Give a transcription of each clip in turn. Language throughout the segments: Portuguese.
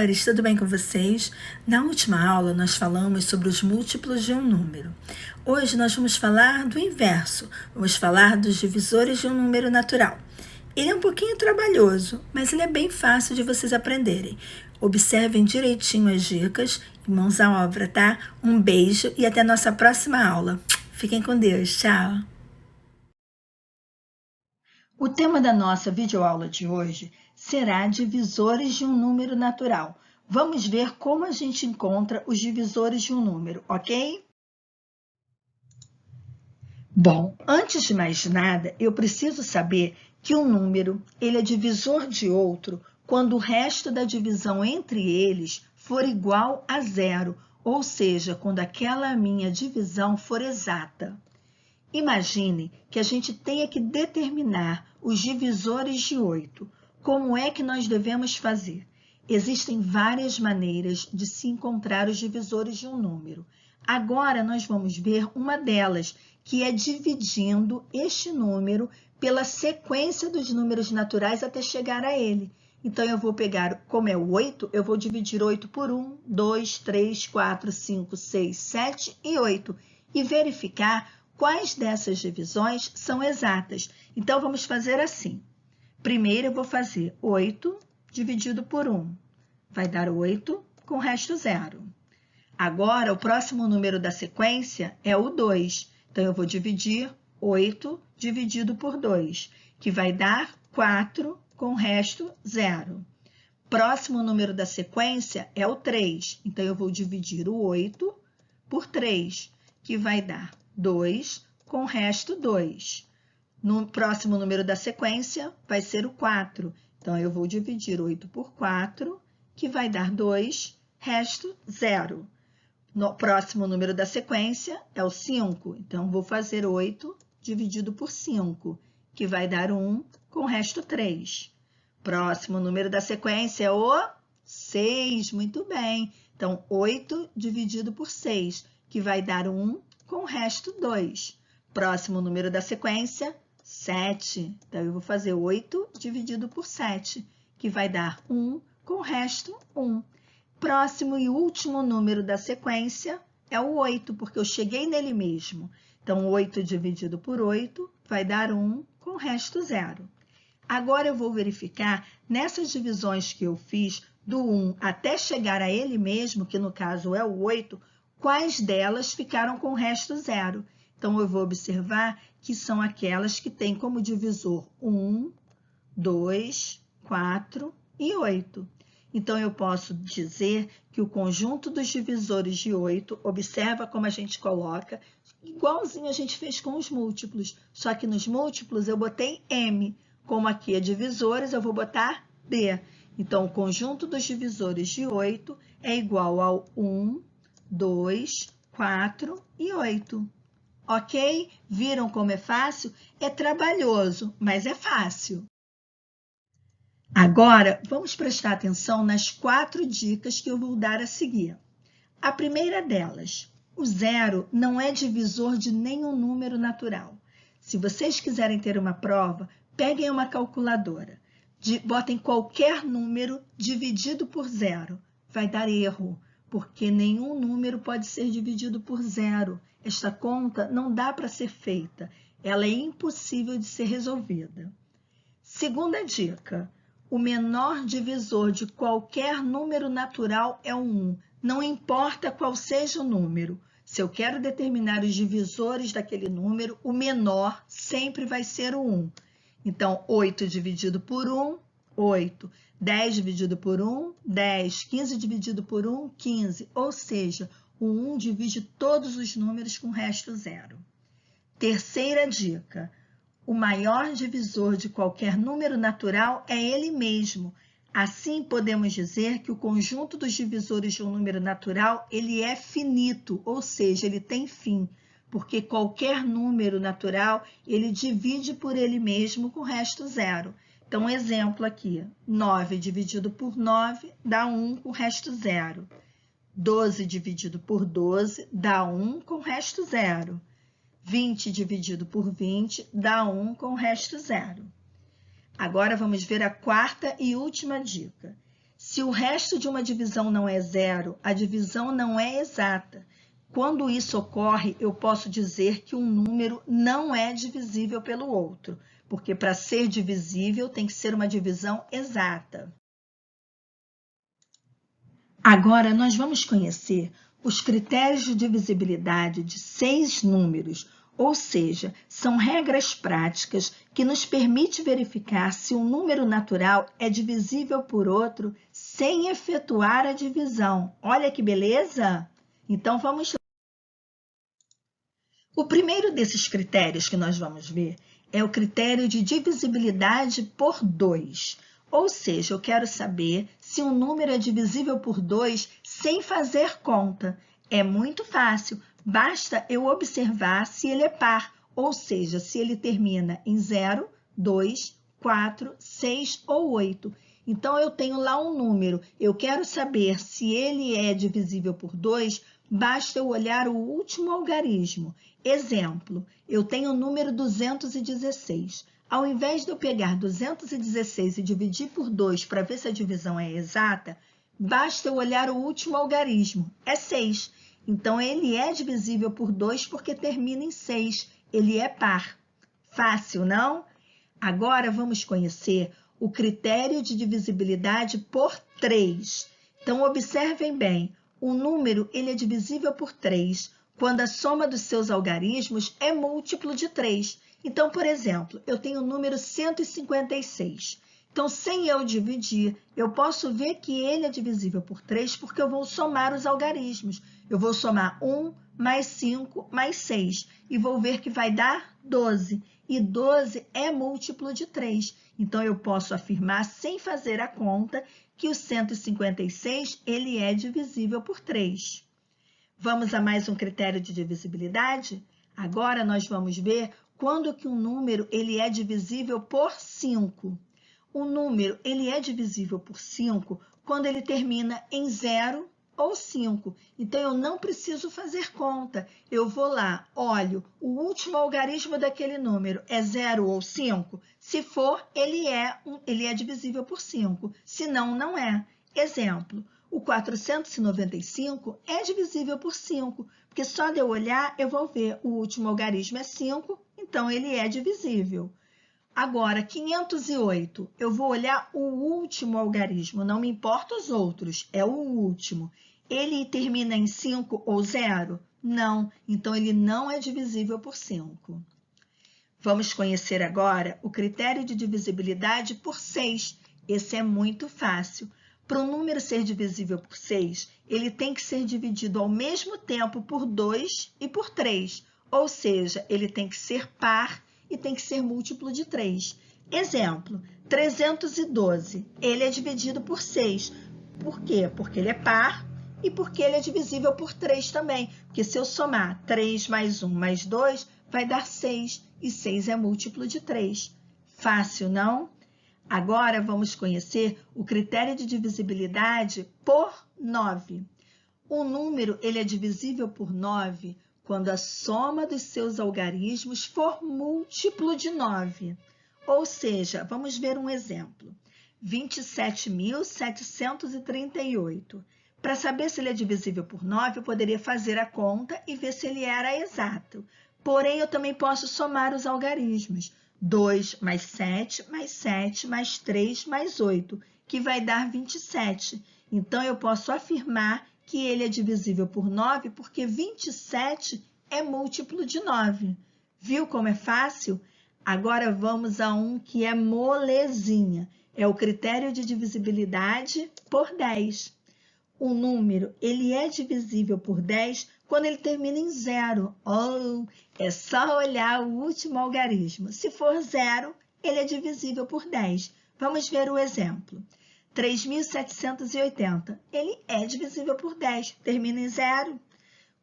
amores, tudo bem com vocês? Na última aula nós falamos sobre os múltiplos de um número. Hoje nós vamos falar do inverso, vamos falar dos divisores de um número natural. Ele é um pouquinho trabalhoso, mas ele é bem fácil de vocês aprenderem. Observem direitinho as dicas e mãos à obra, tá? Um beijo e até a nossa próxima aula. Fiquem com Deus, tchau! O tema da nossa videoaula de hoje será divisores de um número natural. Vamos ver como a gente encontra os divisores de um número, ok? Bom, antes de mais nada, eu preciso saber que um número ele é divisor de outro quando o resto da divisão entre eles for igual a zero, ou seja, quando aquela minha divisão for exata. Imagine que a gente tenha que determinar os divisores de 8. Como é que nós devemos fazer? Existem várias maneiras de se encontrar os divisores de um número. Agora, nós vamos ver uma delas, que é dividindo este número pela sequência dos números naturais até chegar a ele. Então, eu vou pegar, como é o 8, eu vou dividir 8 por 1, 2, 3, 4, 5, 6, 7 e 8. E verificar quais dessas divisões são exatas. Então, vamos fazer assim. Primeiro, eu vou fazer 8 dividido por 1. Vai dar 8 com o resto 0. Agora, o próximo número da sequência é o 2. Então, eu vou dividir 8 dividido por 2, que vai dar 4 com o resto 0. Próximo número da sequência é o 3. Então, eu vou dividir o 8 por 3, que vai dar 2 com o resto 2. No próximo número da sequência vai ser o 4. Então, eu vou dividir 8 por 4, que vai dar 2, resto 0. No próximo número da sequência é o 5. Então, vou fazer 8 dividido por 5, que vai dar 1 com o resto 3. Próximo número da sequência é o 6. Muito bem. Então, 8 dividido por 6, que vai dar 1 com o resto 2. Próximo número da sequência, 7. Então, eu vou fazer 8 dividido por 7, que vai dar 1 com o resto 1. Próximo e último número da sequência é o 8, porque eu cheguei nele mesmo. Então, 8 dividido por 8 vai dar 1 com o resto 0. Agora, eu vou verificar nessas divisões que eu fiz do 1 até chegar a ele mesmo, que no caso é o 8, quais delas ficaram com o resto 0. Então, eu vou observar que são aquelas que têm como divisor 1, 2, 4 e 8. Então, eu posso dizer que o conjunto dos divisores de 8, observa como a gente coloca, igualzinho a gente fez com os múltiplos, só que nos múltiplos eu botei M. Como aqui é divisores, eu vou botar D. Então, o conjunto dos divisores de 8 é igual ao 1, 2, 4 e 8. Ok? Viram como é fácil? É trabalhoso, mas é fácil. Agora, vamos prestar atenção nas 4 dicas que eu vou dar a seguir. A primeira delas, o 0 não é divisor de nenhum número natural. Se vocês quiserem ter uma prova, peguem uma calculadora, botem qualquer número dividido por 0. Vai dar erro, porque nenhum número pode ser dividido por 0. Esta conta não dá para ser feita, ela é impossível de ser resolvida. Segunda dica, o menor divisor de qualquer número natural é o 1, não importa qual seja o número. Se eu quero determinar os divisores daquele número, o menor sempre vai ser o 1. Então, 8 dividido por 1, 8. 10 dividido por 1, 10. 15 dividido por 1, 15. Ou seja, o 1 divide todos os números com o resto 0. Terceira dica. O maior divisor de qualquer número natural é ele mesmo. Assim, podemos dizer que o conjunto dos divisores de um número natural, ele é finito, ou seja, ele tem fim, porque qualquer número natural, ele divide por ele mesmo com o resto 0. Então, um exemplo aqui, 9 dividido por 9 dá 1 com o resto 0. 12 dividido por 12 dá 1 com o resto 0. 20 dividido por 20 dá 1 com o resto 0. Agora, vamos ver a quarta e última dica. Se o resto de uma divisão não é zero, a divisão não é exata. Quando isso ocorre, eu posso dizer que um número não é divisível pelo outro, porque para ser divisível tem que ser uma divisão exata. Agora, nós vamos conhecer os critérios de divisibilidade de 6 números, ou seja, são regras práticas que nos permitem verificar se um número natural é divisível por outro sem efetuar a divisão. Olha que beleza! Então, vamos lá. O primeiro desses critérios que nós vamos ver é o critério de divisibilidade por 2. Ou seja, eu quero saber se um número é divisível por 2 sem fazer conta. É muito fácil, basta eu observar se ele é par, ou seja, se ele termina em 0, 2, 4, 6 ou 8. Então, eu tenho lá um número, eu quero saber se ele é divisível por 2, basta eu olhar o último algarismo. Exemplo, eu tenho o número 216. Ao invés de eu pegar 216 e dividir por 2 para ver se a divisão é exata, basta eu olhar o último algarismo, é 6. Então, ele é divisível por 2 porque termina em 6, ele é par. Fácil, não? Agora, vamos conhecer o critério de divisibilidade por 3. Então, observem bem, o número ele é divisível por 3 quando a soma dos seus algarismos é múltiplo de 3. Então, por exemplo, eu tenho o número 156. Então, sem eu dividir, eu posso ver que ele é divisível por 3 porque eu vou somar os algarismos. Eu vou somar 1 mais 5 mais 6 e vou ver que vai dar 12. E 12 é múltiplo de 3. Então, eu posso afirmar, sem fazer a conta, que o 156 ele é divisível por 3. Vamos a mais um critério de divisibilidade? Agora nós vamos ver quando que um número ele é divisível por 5. O número ele é divisível por 5 quando ele termina em 0 ou 5. Então, eu não preciso fazer conta. Eu vou lá, olho, o último algarismo daquele número é 0 ou 5? Se for, ele é divisível por 5. Se não, não é. Exemplo, o 495 é divisível por 5, porque só de eu olhar, eu vou ver o último algarismo é 5, então ele é divisível. Agora, 508, eu vou olhar o último algarismo, não me importa os outros, é o último. Ele termina em 5 ou 0? Não, então ele não é divisível por 5. Vamos conhecer agora o critério de divisibilidade por 6. Esse é muito fácil. Para um número ser divisível por 6, ele tem que ser dividido ao mesmo tempo por 2 e por 3, ou seja, ele tem que ser par e tem que ser múltiplo de 3. Exemplo, 312, ele é dividido por 6. Por quê? Porque ele é par e porque ele é divisível por 3 também. Porque se eu somar 3 mais 1 mais 2, vai dar 6, e 6 é múltiplo de 3. Fácil, não? Agora, vamos conhecer o critério de divisibilidade por 9. O número ele é divisível por 9 quando a soma dos seus algarismos for múltiplo de 9. Ou seja, vamos ver um exemplo. 27.738. Para saber se ele é divisível por 9, eu poderia fazer a conta e ver se ele era exato. Porém, eu também posso somar os algarismos. 2 mais 7, mais 7, mais 3, mais 8, que vai dar 27. Então, eu posso afirmar que ele é divisível por 9, porque 27 é múltiplo de 9. Viu como é fácil? Agora, vamos a um que é molezinha. É o critério de divisibilidade por 10. O número ele é divisível por 10 quando ele termina em 0. Oh, é só olhar o último algarismo. Se for 0, ele é divisível por 10. Vamos ver o exemplo. 3.780, ele é divisível por 10, termina em 0.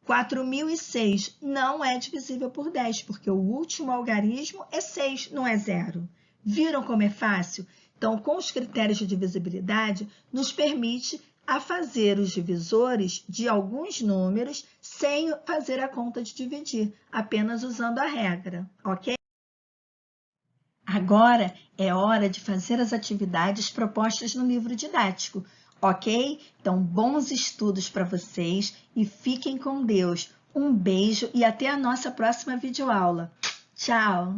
4.006 não é divisível por 10, porque o último algarismo é 6, não é 0. Viram como é fácil? Então, com os critérios de divisibilidade, nos permite a fazer os divisores de alguns números sem fazer a conta de dividir, apenas usando a regra, ok? Agora é hora de fazer as atividades propostas no livro didático. ok? Então, bons estudos para vocês e fiquem com Deus. Um beijo e até a nossa próxima videoaula. Tchau!